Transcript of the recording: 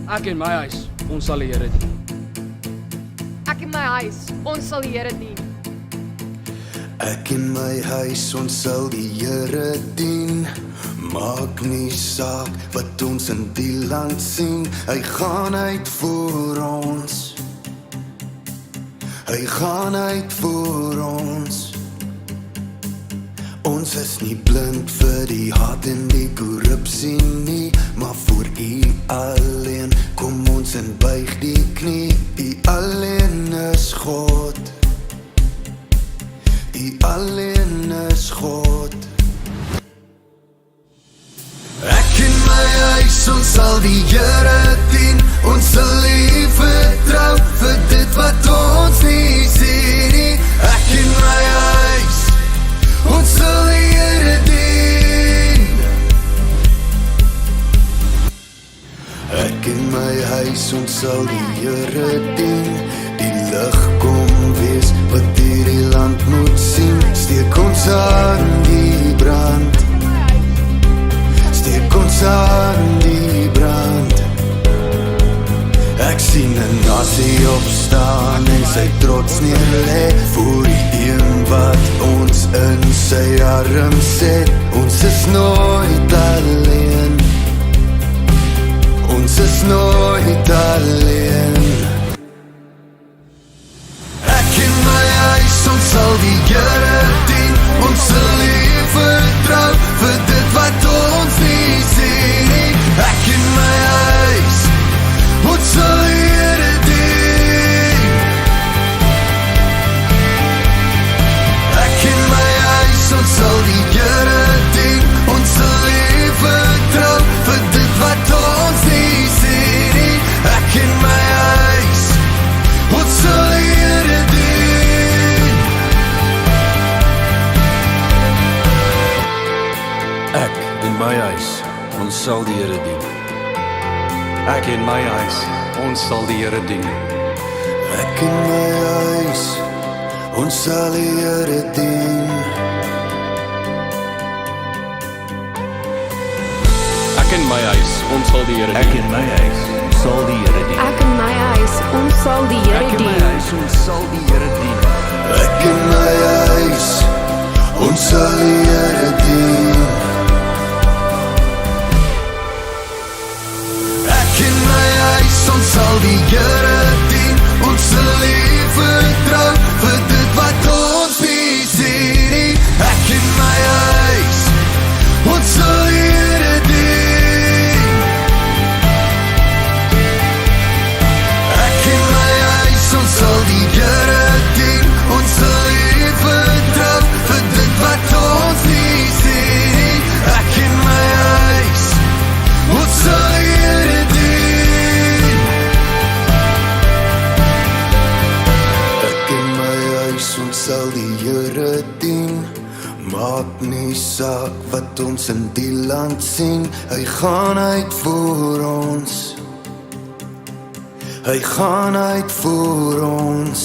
Ek en my huis, ons sal die Here dien. Ek en my huis, ons sal die Here dien. Ek en my huis, ons sal die Here dien. Maak nie saak wat ons in die land sien, hy gaan uit voor ons. Hy gaan uit voor ons. Ons is nie blind vir die haat en die korrupsie nie, maar voor U alleen kom ons en buig die knie. U alleen is God. U alleen is God. Ek en my huis, ons sal die Here dien. Ons sal lief vertrou vir dit wat ons nie sien nie. Ek en my huis, ons sal die Here dien. Ek en my huis, ons sal die Here dien. Die lig kom wees wat hierdie land moet sien. Steek ons aan die brand. Steek ons aan die brand. Ek sien 'n nasie opstaan en sy trots neerlê voor die een wat ons in sy arms het. Ons is nooit alleen. Ons is nooit alleen. Ek en my huis, ons sal die Here dien. Ons sal lief vertrou vir dit wat ons nie sien nie. Ek en my huis, ons sal die Here dien. Ek en my huis, ons sal die Here dien. Ons sal lief vertrou vir dit wat ons nie sien nie. Ek en my huis, ons sal die Here dien. Ek en my huis, ons sal die Here dien. Ek en my huis, ons sal die Here dien. Ek en my huis, ons sal die Here dien. Ek en my huis, ons sal die Here Ek dien. en my huis, sal die Here dien. Ek en my huis, ons sal die Here Ek en my dien. huis, ons sal die Here dien. Ek en my huis, ons sal die Here dien. Ek en my huis, ons sal die Here dien. Ons sal lief vertrou vir dit wat ons nie sien nie. Ek en my huis, ons sal die Here dien. Ek en my huis, ons sal die Here dien. Ons sal lief vertrou vir dit wat ons nie sien nie. Ek en my huis, ons sal die Here dien. Ek en my huis, ons sal die Here dien. Maak nie saak wat ons in die land sien, hy gaan uit voor ons. Hy gaan uit voor ons.